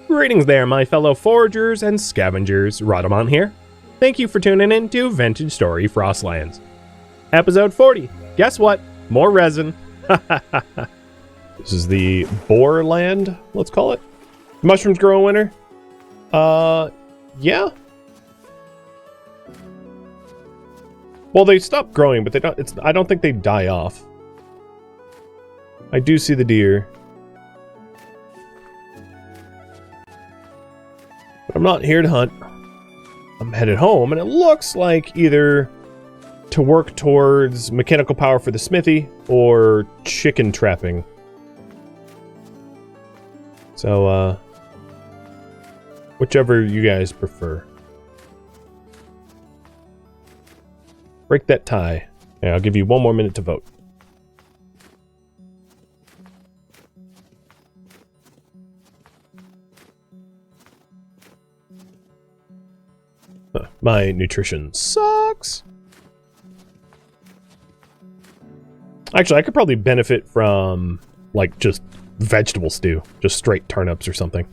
Greetings there, my fellow foragers and scavengers. Rhadamant here. Thank you for tuning in to Vintage Story Frostlands. Episode 40. Guess what? More resin. This is the boar land, let's call it. Mushrooms grow in winter? Yeah. Well, they stop growing, but they don't. I don't think they die off. I do see the deer. But I'm not here to hunt. I'm headed home, and it looks like either to work towards mechanical power for the smithy or chicken trapping. So, whichever you guys prefer. Break that tie. Yeah, I'll give you one more minute to vote. My nutrition sucks. Actually, I could probably benefit from, like, just vegetable stew. Just straight turnips or something.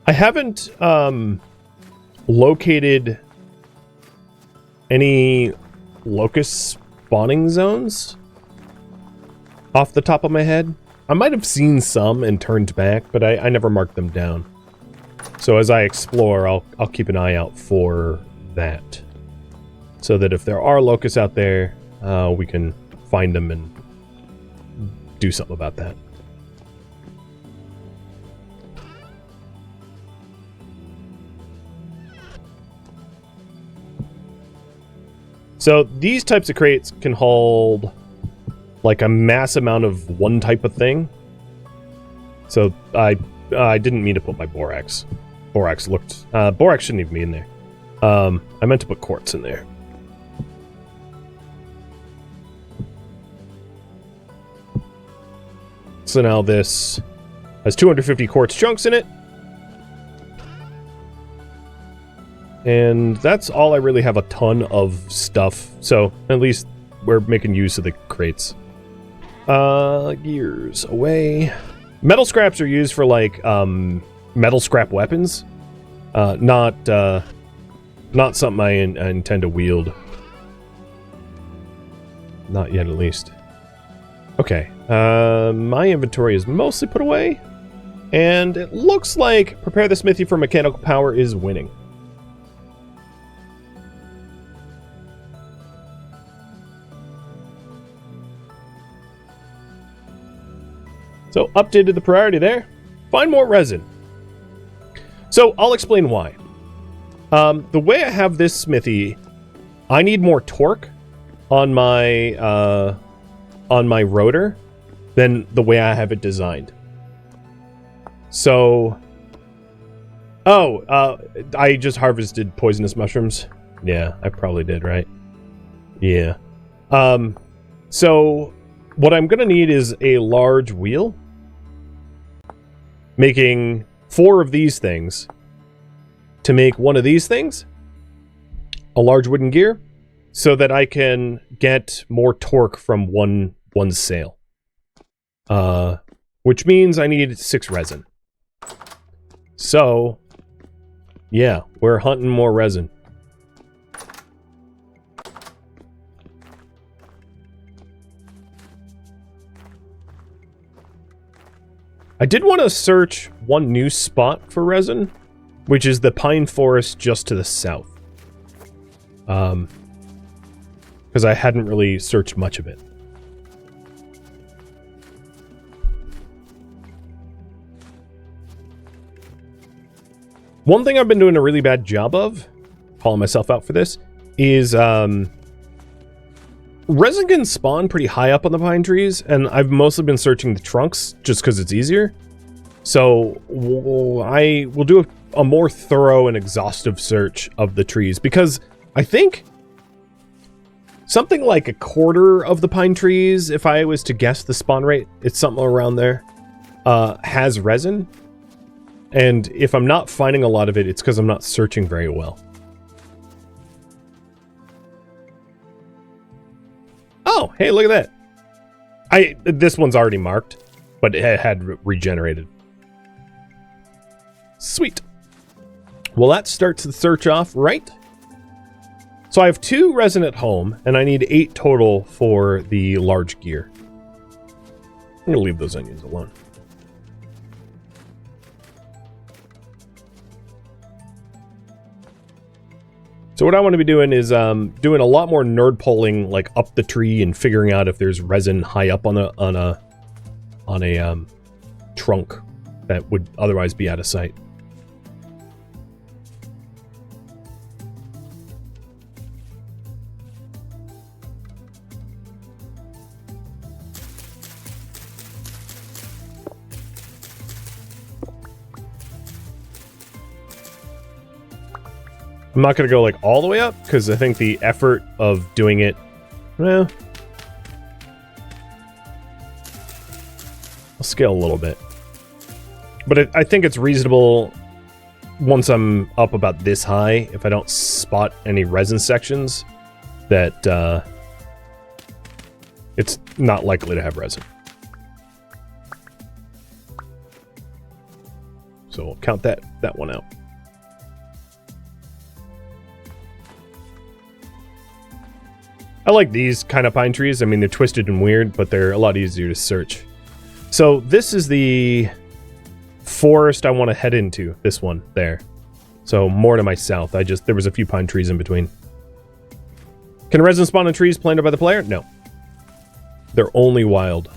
I haven't located any locust spawning zones off the top of my head. I might have seen some and turned back, but I never marked them down. So as I explore, I'll keep an eye out for that, so that if there are locusts out there, we can find them and do something about that. So these types of crates can hold like a mass amount of one type of thing. So I didn't mean to put my borax. Borax shouldn't even be in there. I meant to put quartz in there. So now this has 250 quartz chunks in it. And that's all I really have a ton of stuff. So at least we're making use of the crates. Gears away. Metal scraps are used for like metal scrap weapons. Not something I intend to wield. Not yet, at least. Okay. My inventory is mostly put away. And it looks like prepare the smithy for mechanical power is winning. So, updated the priority there. Find more resin. So, I'll explain why. The way I have this smithy, I need more torque on my rotor than the way I have it designed. So, I just harvested poisonous mushrooms. Yeah, I probably did, right? Yeah. So, what I'm gonna need is a large wheel, making 4 of these things to make one of these things, a large wooden gear, so that I can get more torque from one sail. Which means I need 6 resin. So, yeah, we're hunting more resin. I did want to search one new spot for resin, which is the pine forest just to the south. Because I hadn't really searched much of it. One thing I've been doing a really bad job of, calling myself out for this, is resin can spawn pretty high up on the pine trees, and I've mostly been searching the trunks just because it's easier. So I will do a more thorough and exhaustive search of the trees, because I think something like a quarter of the pine trees, if I was to guess the spawn rate, it's something around there, has resin. And if I'm not finding a lot of it, it's because I'm not searching very well. Oh, hey, look at that. This one's already marked, but it had regenerated. Sweet. Well, that starts the search off right. So I have 2 resin at home, and I need 8 total for the large gear. I'm going to leave those onions alone. So what I want to be doing is doing a lot more nerd pulling, like up the tree and figuring out if there's resin high up on a trunk that would otherwise be out of sight. I'm not going to go like all the way up, because I think the effort of doing it, well, I'll scale a little bit. But I think it's reasonable once I'm up about this high, if I don't spot any resin sections, that it's not likely to have resin. So we'll count that one out. I like these kind of pine trees. I mean, they're twisted and weird, but they're a lot easier to search. So this is the forest I want to head into, this one there. So more to my south. There was a few pine trees in between. Can resin spawn in trees planted by the player? No. They're only wild.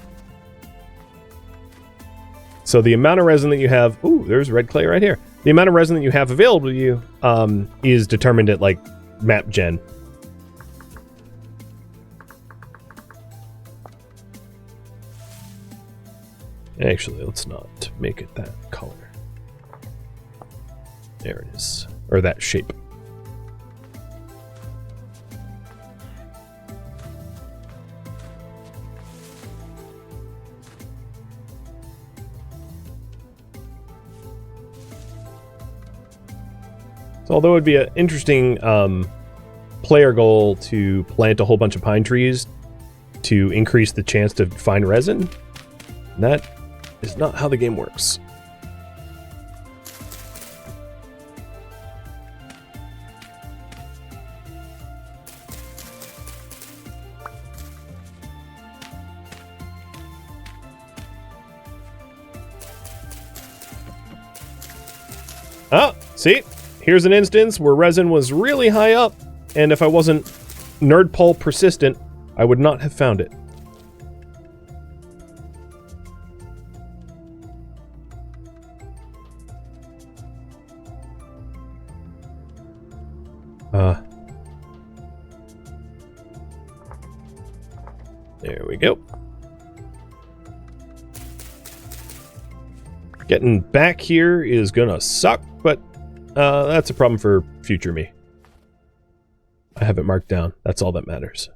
So the amount of resin that you have... Ooh, there's red clay right here. The amount of resin that you have available to you is determined at, like, map gen. Actually, let's not make it that color. There it is. Or that shape. So although it would be an interesting player goal to plant a whole bunch of pine trees to increase the chance to find resin, that is not how the game works. Oh, see? Here's an instance where resin was really high up, and if I wasn't nerd pull persistent, I would not have found it. There we go. Getting back here is gonna suck, but that's a problem for future me. I have it marked down. That's all that matters.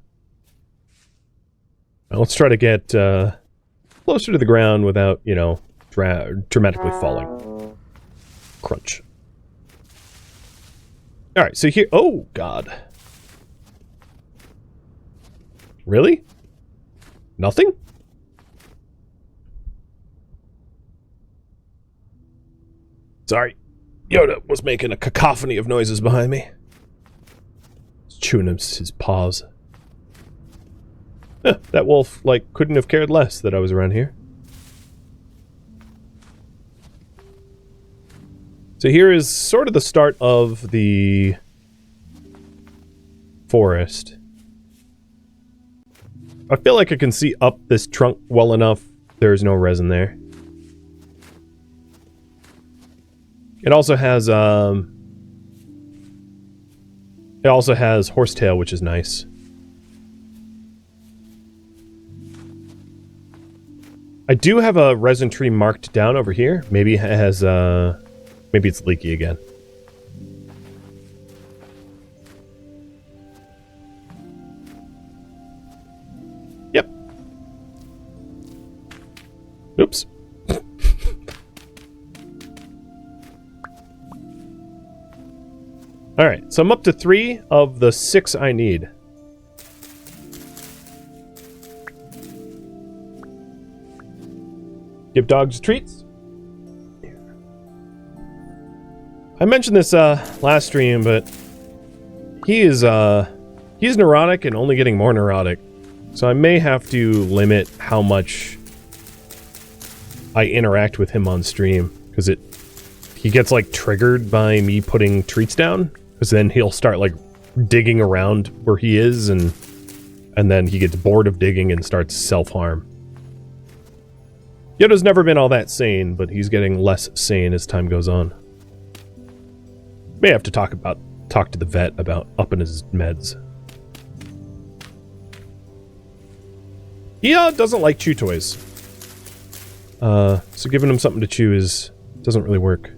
Now let's try to get closer to the ground without, you know, dramatically falling. Crunch. Alright, so here... Oh, God. Really? Nothing? Sorry. Yoda was making a cacophony of noises behind me. He's chewing his paws. That wolf, like, couldn't have cared less that I was around here. So here is sort of the start of the forest. I feel like I can see up this trunk well enough. There's no resin there. It also has horsetail, which is nice. I do have a resin tree marked down over here. Maybe it has, maybe it's leaky again. Yep. Oops. Alright, so I'm up to 3 of the 6 I need. Give dogs treats. I mentioned this last stream, but he's neurotic and only getting more neurotic. So I may have to limit how much I interact with him on stream, because he gets like triggered by me putting treats down, because then he'll start like digging around where he is, and then he gets bored of digging and starts self-harm. Yoda's never been all that sane, but he's getting less sane as time goes on. May have to talk to the vet about upping his meds. He doesn't like chew toys. So giving him something to chew doesn't really work.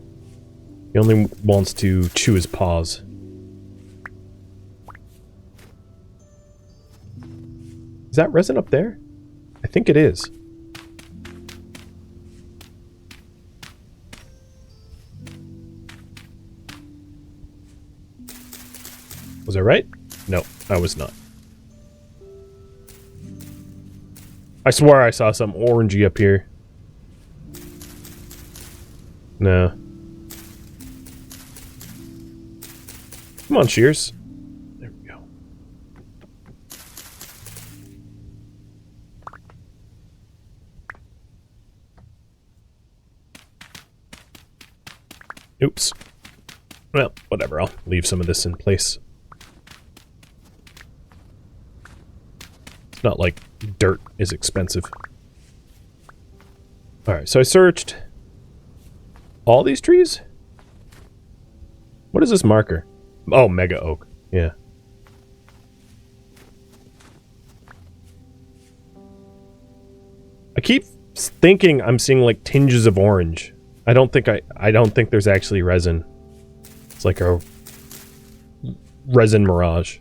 He only wants to chew his paws. Is that resin up there? I think it is. Was I right? No, I was not. I swore I saw some orangey up here. No. Come on, Shears. There we go. Oops. Well, whatever. I'll leave some of this in place. It's not like dirt is expensive. Alright, so I searched all these trees? What is this marker? Oh, mega oak. Yeah. I keep thinking I'm seeing like tinges of orange. I don't think there's actually resin. It's like a Resin Mirage.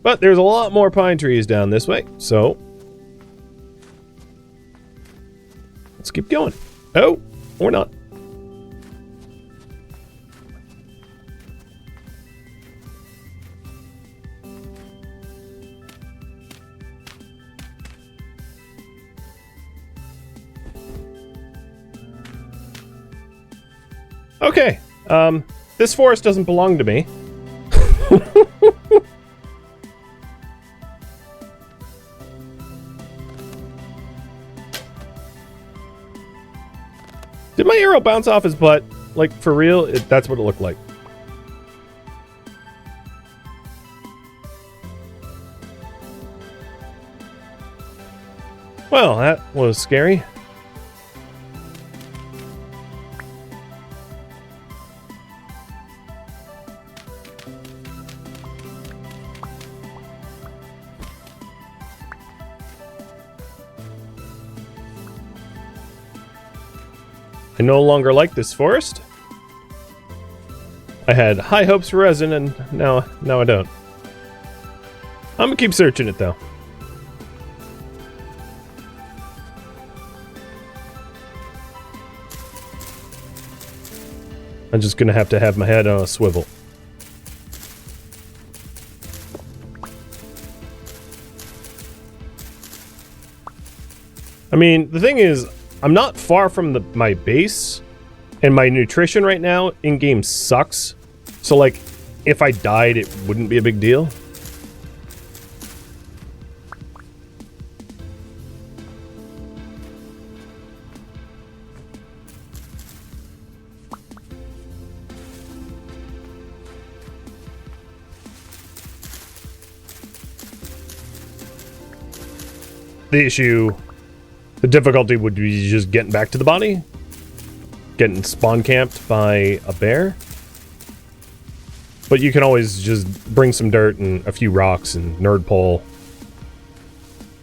But there's a lot more pine trees down this way, so let's keep going. Oh, or not. Okay, this forest doesn't belong to me. Did my arrow bounce off his butt? Like, for real? That's what it looked like. Well, that was scary. I no longer like this forest. I had high hopes for resin, and now I don't. I'm gonna keep searching it, though. I'm just gonna have to have my head on a swivel. I mean, the thing is, I'm not far from my base, and my nutrition right now in-game sucks. So, like, if I died, it wouldn't be a big deal. The difficulty would be just getting back to the body, getting spawn camped by a bear. But you can always just bring some dirt and a few rocks and nerd pole.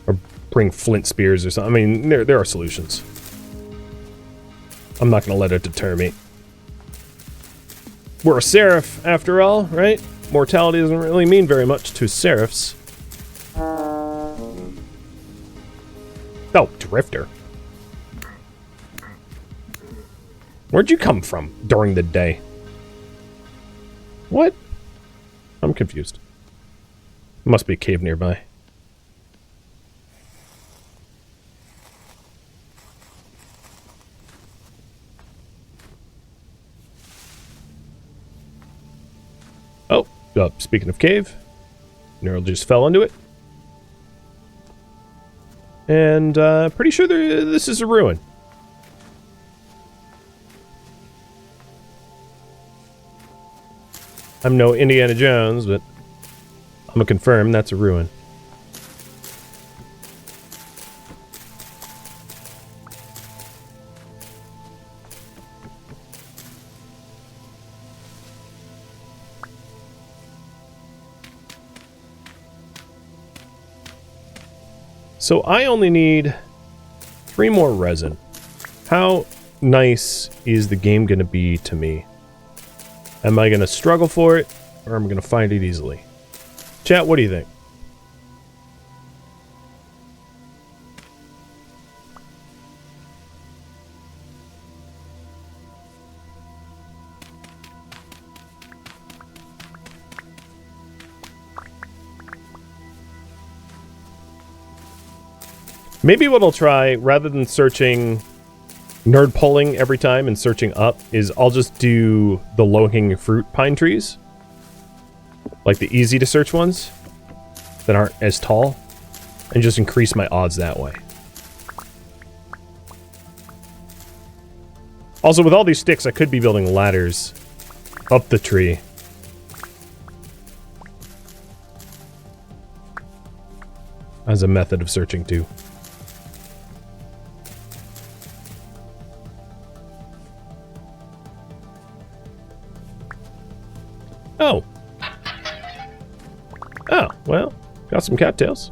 Or bring flint spears or something. I mean, there are solutions. I'm not going to let it deter me. We're a seraph, after all, right? Mortality doesn't really mean very much to seraphs. Oh, Drifter. Where'd you come from during the day? What? I'm confused. Must be a cave nearby. Oh, speaking of cave, Neural just fell into it. And pretty sure this is a ruin. I'm no Indiana Jones, but I'm gonna confirm that's a ruin. So I only need 3 more resin. How nice is the game gonna be to me? Am I gonna struggle for it, or am I gonna find it easily? Chat, what do you think? Maybe what I'll try, rather than searching nerd pulling every time and searching up, is I'll just do the low-hanging fruit pine trees. Like the easy to search ones that aren't as tall, and just increase my odds that way. Also, with all these sticks, I could be building ladders up the tree. As a method of searching too. Oh. Oh, well, got some cattails.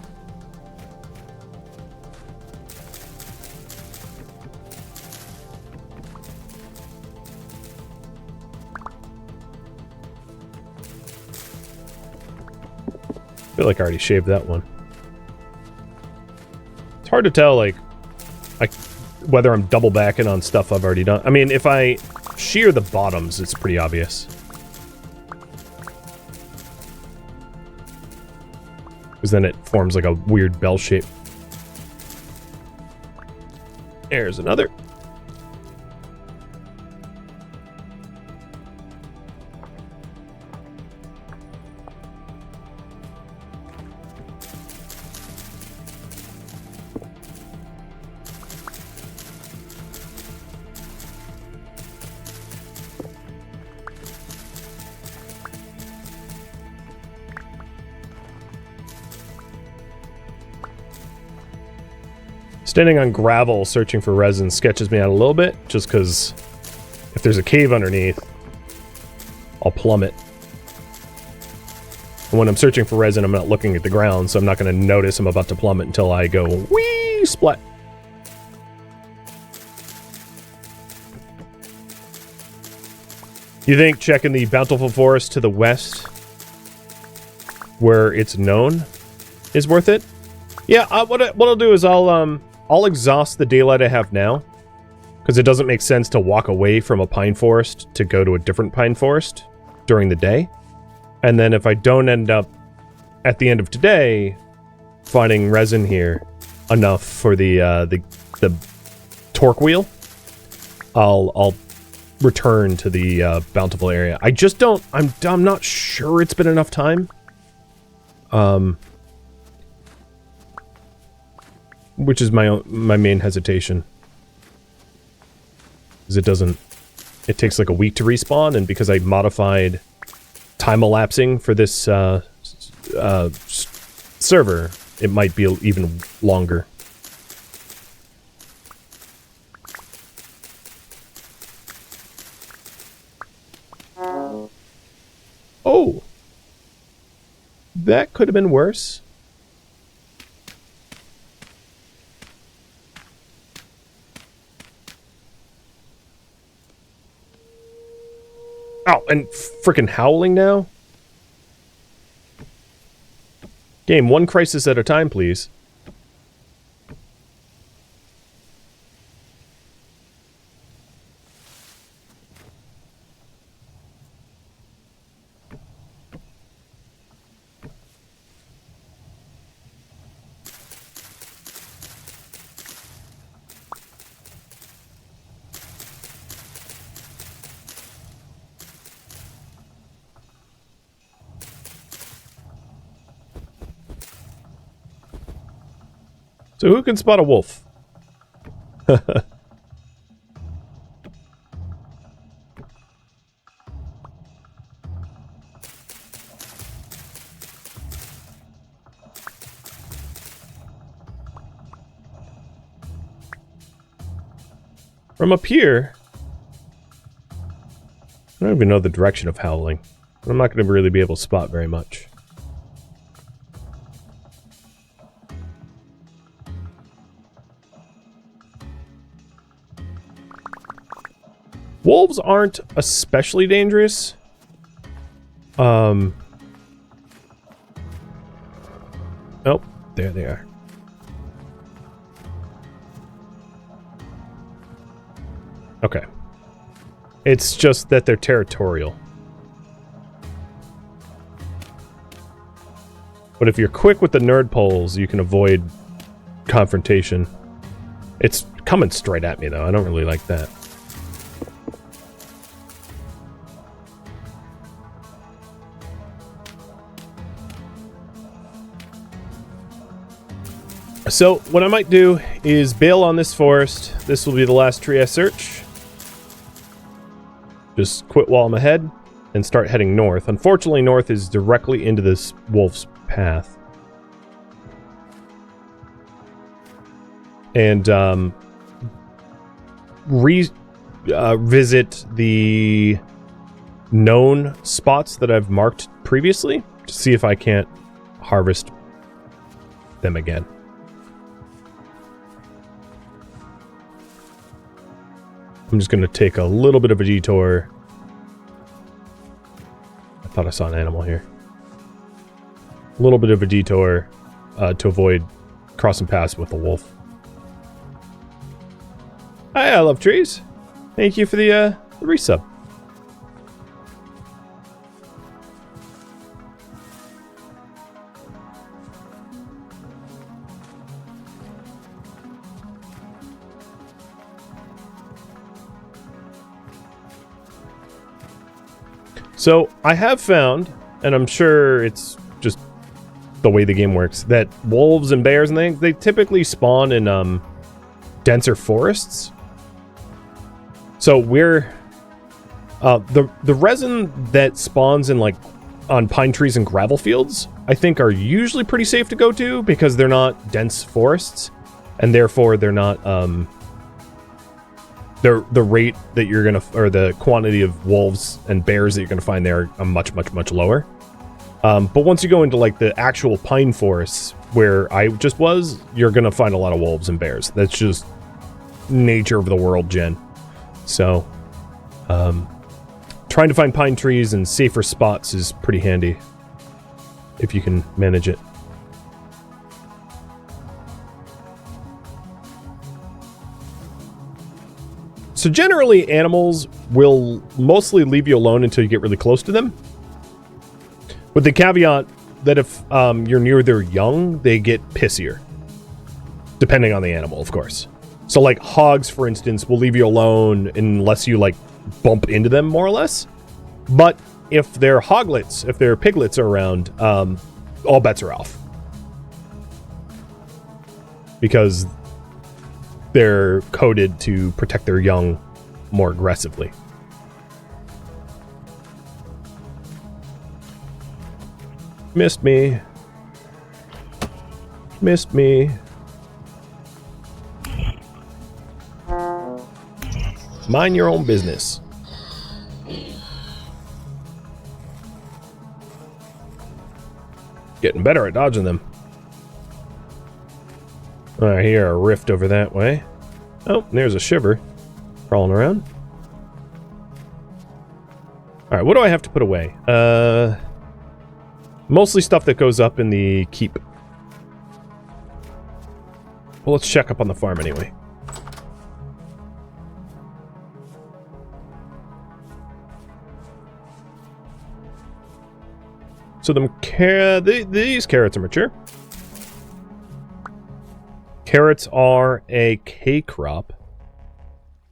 I feel like I already shaved that one. It's hard to tell, like, whether I'm double backing on stuff I've already done. I mean, if I shear the bottoms, it's pretty obvious. Because then it forms like a weird bell shape. There's another. Standing on gravel searching for resin sketches me out a little bit, just because if there's a cave underneath, I'll plummet. And when I'm searching for resin, I'm not looking at the ground, so I'm not going to notice I'm about to plummet until I go whee splat. You think checking the bountiful forest to the west, where it's known, is worth it? Yeah, what I'll do is I'll exhaust the daylight I have now, because it doesn't make sense to walk away from a pine forest to go to a different pine forest during the day. And then if I don't end up at the end of today finding resin here enough for the torque wheel, I'll return to the bountiful area. I just don't. I'm not sure it's been enough time. Which is my main hesitation. Because it takes like a week to respawn, and because I modified time elapsing for this server, it might be even longer. Oh! That could have been worse. Oh, and freaking howling now? Game, one crisis at a time, please. So who can spot a wolf? From up here, I don't even know the direction of howling. I'm not going to really be able to spot very much. Wolves aren't especially dangerous. Oh, there they are. Okay. It's just that they're territorial. But if you're quick with the nerd poles, you can avoid confrontation. It's coming straight at me, though. I don't really like that. So, what I might do is bail on this forest. This will be the last tree I search. Just quit while I'm ahead and start heading north. Unfortunately, north is directly into this wolf's path. And visit the known spots that I've marked previously to see if I can't harvest them again. I'm just going to take a little bit of a detour. I thought I saw an animal here. A little bit of a detour to avoid crossing paths with a wolf. Hi, I love trees. Thank you for the resub. So, I have found, and I'm sure it's just the way the game works, that wolves and bears and things, they typically spawn in denser forests. So we're the resin that spawns in like on pine trees and gravel fields, I think are usually pretty safe to go to because they're not dense forests, and therefore they're not the rate that you're gonna, or the quantity of wolves and bears that you're gonna find there are much lower. But once you go into like the actual pine forests where I just was, you're gonna find a lot of wolves and bears. That's just nature of the world, Jen. So, trying to find pine trees and safer spots is pretty handy if you can manage it. So generally, animals will mostly leave you alone until you get really close to them. With the caveat that if you're near their young, they get pissier. Depending on the animal, of course. So like hogs, for instance, will leave you alone unless you like bump into them, more or less. But if they're hoglets, if their piglets are around, all bets are off. Because they're coded to protect their young more aggressively. Missed me. Missed me. Mind your own business. Getting better at dodging them. I hear a rift over that way. Oh, there's a shiver crawling around. Alright, what do I have to put away? Mostly stuff that goes up in the keep. Well, let's check up on the farm anyway. So these carrots are mature. Carrots are a K crop.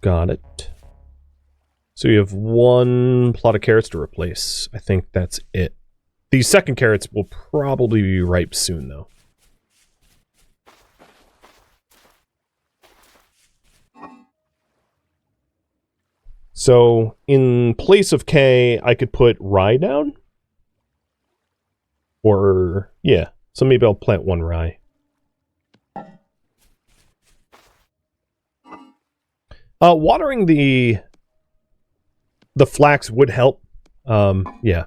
Got it. So you have one plot of carrots to replace. I think that's it. These second carrots will probably be ripe soon, though. So, in place of K, I could put rye down? Or, yeah. So maybe I'll plant one rye. Watering the flax would help. Yeah.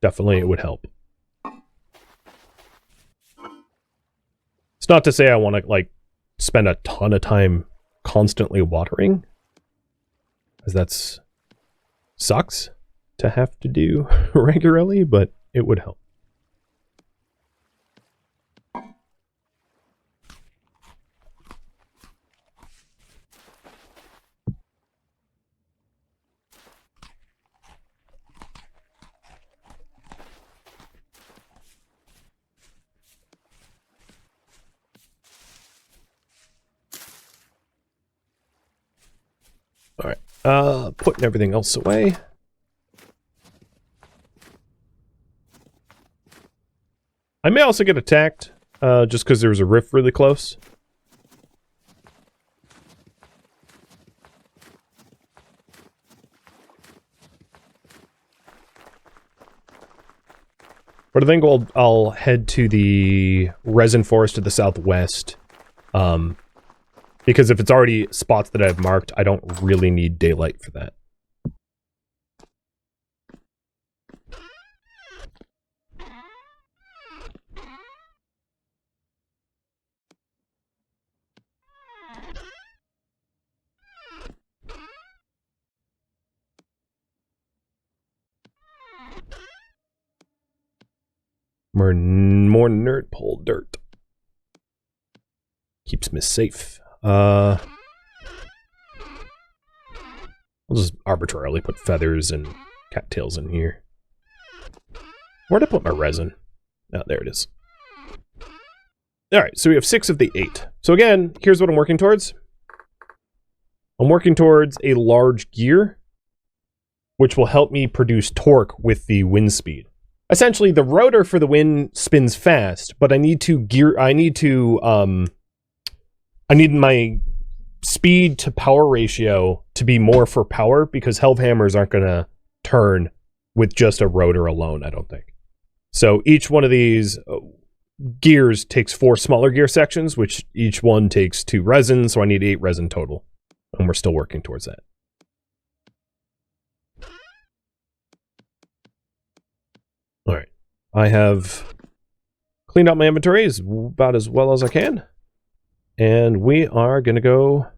Definitely it would help. It's not to say I want to, like, spend a ton of time constantly watering. Because that's sucks to have to do regularly, but it would help. Alright, putting everything else away. I may also get attacked, just because there was a rift really close. But I think I'll head to the resin forest to the southwest. Because if it's already spots that I've marked, I don't really need daylight for that. More nerd pole dirt. Keeps me safe. I'll just arbitrarily put feathers and cattails in here. Where'd I put my resin? Oh, there it is. Alright, so we have 6 of the 8. So again, here's what I'm working towards. I'm working towards a large gear, which will help me produce torque with the wind speed. Essentially, the rotor for the wind spins fast, but I need my speed to power ratio to be more for power, because Hellhammers aren't going to turn with just a rotor alone, I don't think. So each one of these gears takes 4 smaller gear sections, which each one takes 2 resin, so I need 8 resin total. And we're still working towards that. Alright. I have cleaned out my inventory about as well as I can. And we are going to go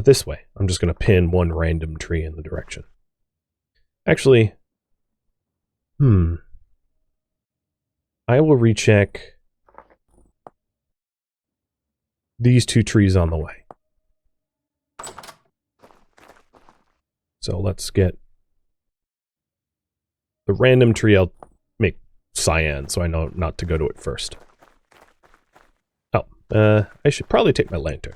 this way. I'm just going to pin one random tree in the direction. Actually, I will recheck these 2 trees on the way. So let's get the random tree. I'll make cyan so I know not to go to it first. Oh, I should probably take my lantern.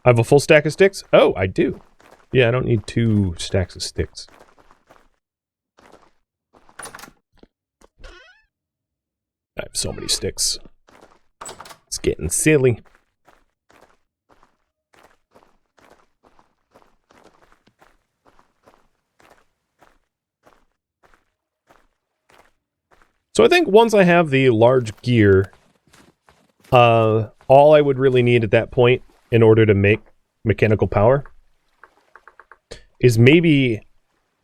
I have a full stack of sticks? Oh, I do. Yeah, I don't need 2 stacks of sticks. I have so many sticks. It's getting silly. So I think once I have the large gear, all I would really need at that point in order to make mechanical power is maybe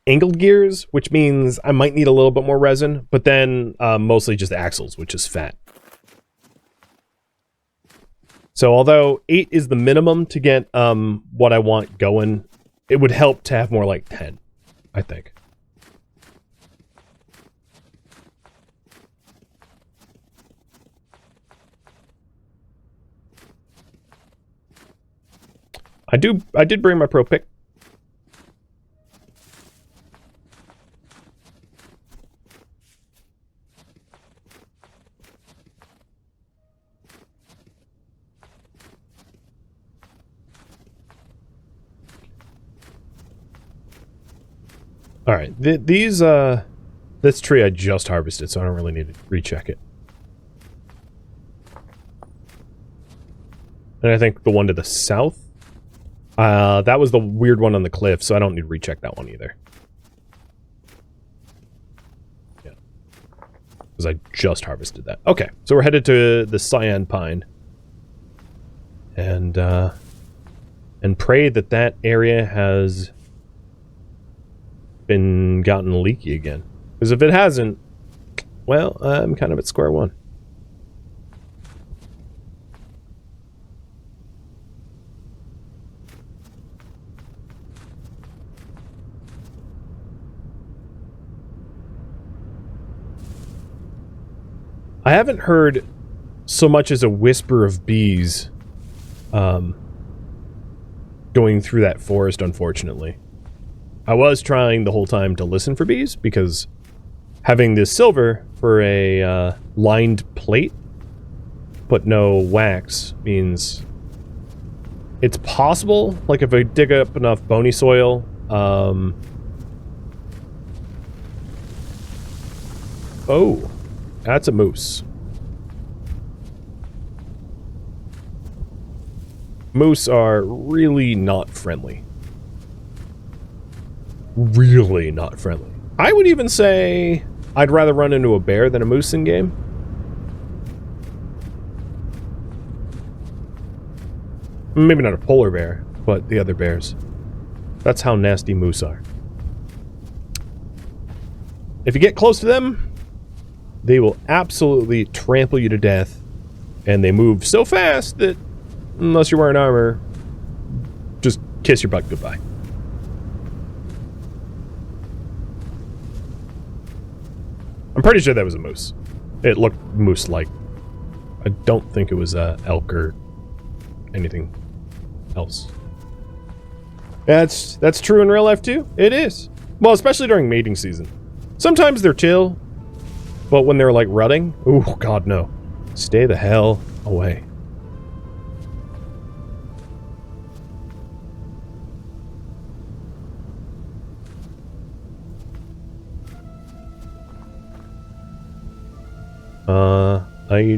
angled gears, which means I might need a little bit more resin, but then mostly just axles, which is fat. So although 8 is the minimum to get what I want going, it would help to have more like 10, I think. I did bring my pro pick. All right, this tree I just harvested, so I don't really need to recheck it. And I think the one to the south, that was the weird one on the cliff, so I don't need to recheck that one either. Yeah, because I just harvested that. Okay, so we're headed to the cyan pine, and pray that that area has been gotten leaky again. Because if it hasn't, well, I'm kind of at square one. I haven't heard so much as a whisper of bees going through that forest, unfortunately. I was trying the whole time to listen for bees, because having this silver for a lined plate, but no wax, means it's possible, like if I dig up enough bony soil, oh, that's a moose. Moose are really not friendly. Really not friendly. I would even say I'd rather run into a bear than a moose in game. Maybe not a polar bear, but the other bears. That's how nasty moose are. If you get close to them, they will absolutely trample you to death. And they move so fast that, unless you're wearing armor, just kiss your butt goodbye. I'm pretty sure that was a moose. It looked moose-like. I don't think it was elk or anything else. That's true in real life too. It is. Well, especially during mating season. Sometimes they're chill, but when they're like rutting, oh god no. Stay the hell away.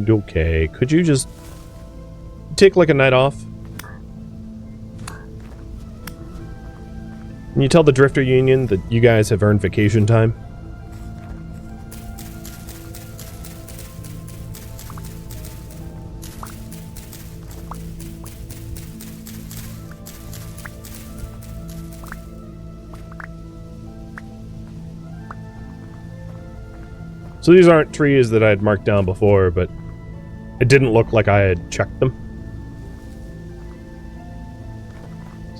Okay. Could you just take like a night off? Can you tell the Drifter Union that you guys have earned vacation time? So these aren't trees that I had marked down before, but it didn't look like I had checked them.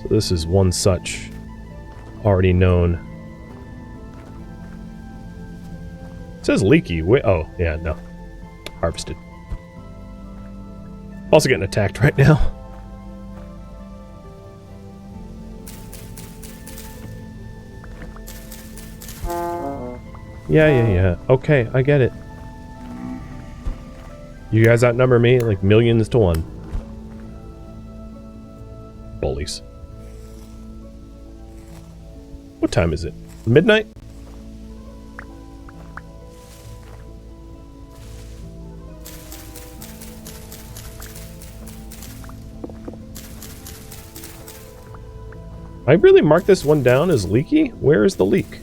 So this is one such already known. It says leaky. Oh, yeah, no. Harvested. Also getting attacked right now. Yeah. Okay, I get it. You guys outnumber me like millions to one. Bullies. What time is it? Midnight? I really marked this one down as leaky? Where is the leak?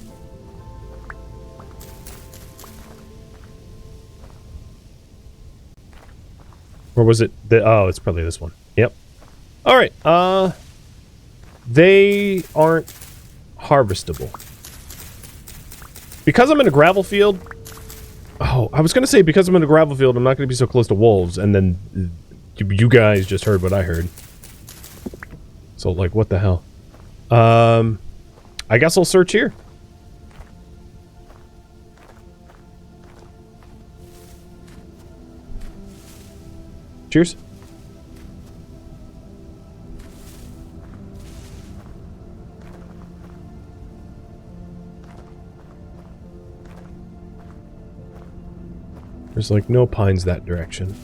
Or was it oh, it's probably this one. Yep. All right. They aren't harvestable. Because I'm in a gravel field. Oh, I was going to say because I'm in a gravel field, I'm not going to be so close to wolves, and then you guys just heard what I heard. So like, what the hell? I guess I'll search here. Cheers. There's like no pines that direction.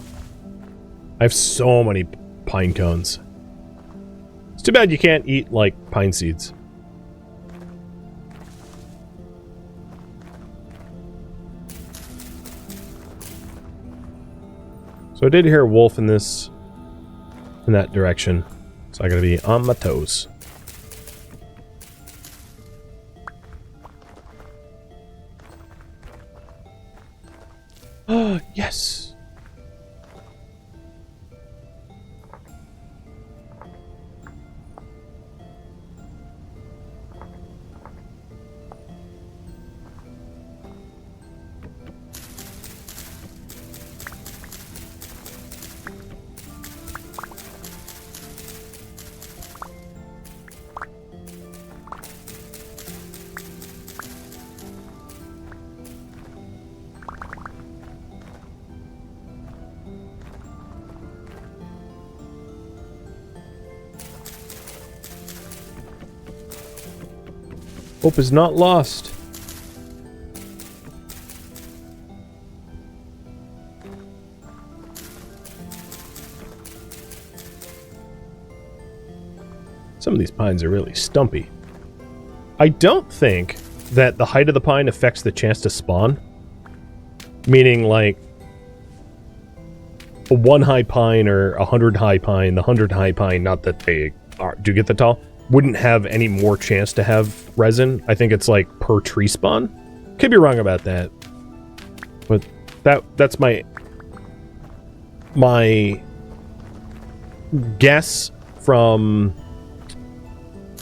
I have so many pine cones. It's too bad you can't eat like pine seeds. So I did hear a wolf in that direction. So I gotta be on my toes. Oh, yes. Hope is not lost. Some of these pines are really stumpy. I don't think that the height of the pine affects the chance to spawn. Meaning, like, a 1 high pine or 100 high pine, the 100 high pine, not that they do get the tall, wouldn't have any more chance to have resin. I think it's like per tree spawn. Could be wrong about that. But that's my guess from,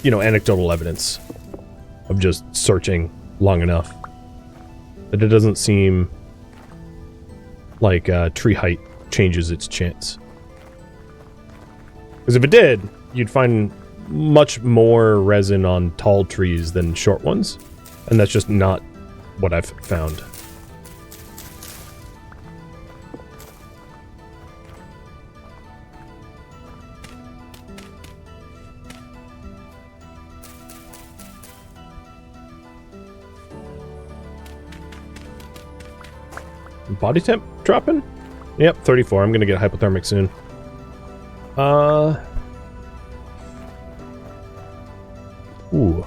you know, anecdotal evidence of just searching long enough. But it doesn't seem like tree height changes its chance. Because if it did, you'd find much more resin on tall trees than short ones, and that's just not what I've found. Body temp dropping? Yep, 34. I'm gonna get hypothermic soon. Ooh.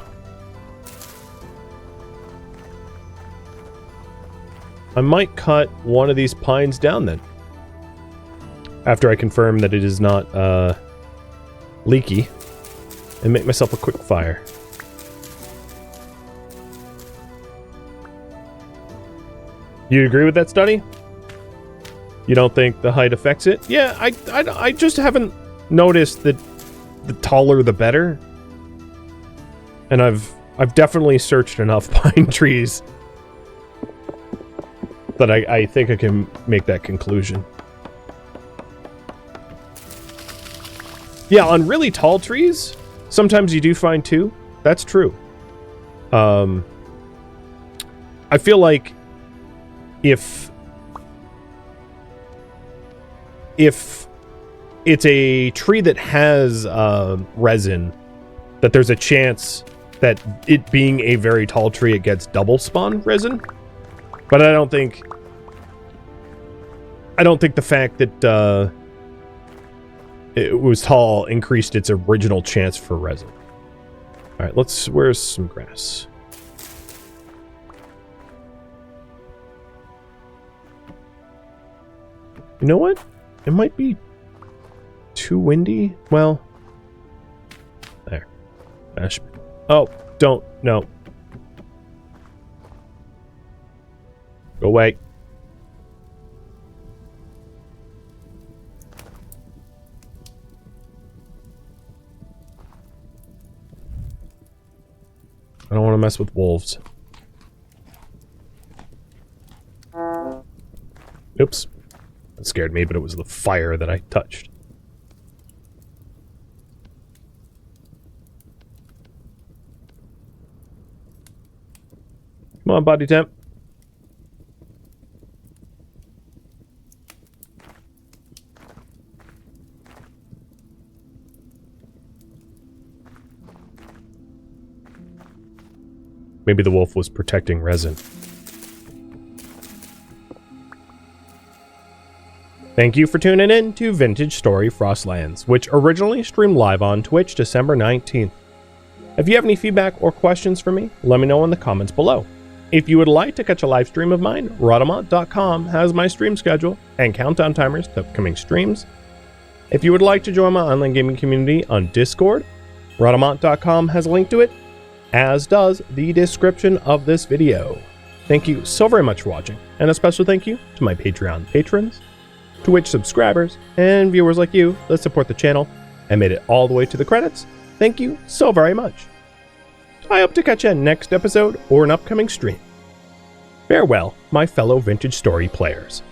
I might cut one of these pines down then. After I confirm that it is not, leaky. And make myself a quick fire. You agree with that study? You don't think the height affects it? Yeah, I just haven't noticed that the taller the better. And I've definitely searched enough pine trees that I think I can make that conclusion. Yeah, on really tall trees, sometimes you do find 2. That's true. I feel like if it's a tree that has resin, that there's a chance that it being a very tall tree, it gets double spawn resin. But I don't think the fact that it was tall increased its original chance for resin. All right, where's some grass? You know what? It might be too windy. Well, there. Oh, don't. No. Go away. I don't want to mess with wolves. Oops. That scared me, but it was the fire that I touched. Come on, body temp. Maybe the wolf was protecting Resin. Thank you for tuning in to Vintage Story Frostlands, which originally streamed live on Twitch December 19th. If you have any feedback or questions for me, let me know in the comments below. If you would like to catch a live stream of mine, Rhadamant.com has my stream schedule and countdown timers to upcoming streams. If you would like to join my online gaming community on Discord, Rhadamant.com has a link to it, as does the description of this video. Thank you so very much for watching, and a special thank you to my Patreon patrons, Twitch subscribers, and viewers like you that support the channel and made it all the way to the credits. Thank you so very much. I hope to catch you next episode or an upcoming stream. Farewell, my fellow Vintage Story players.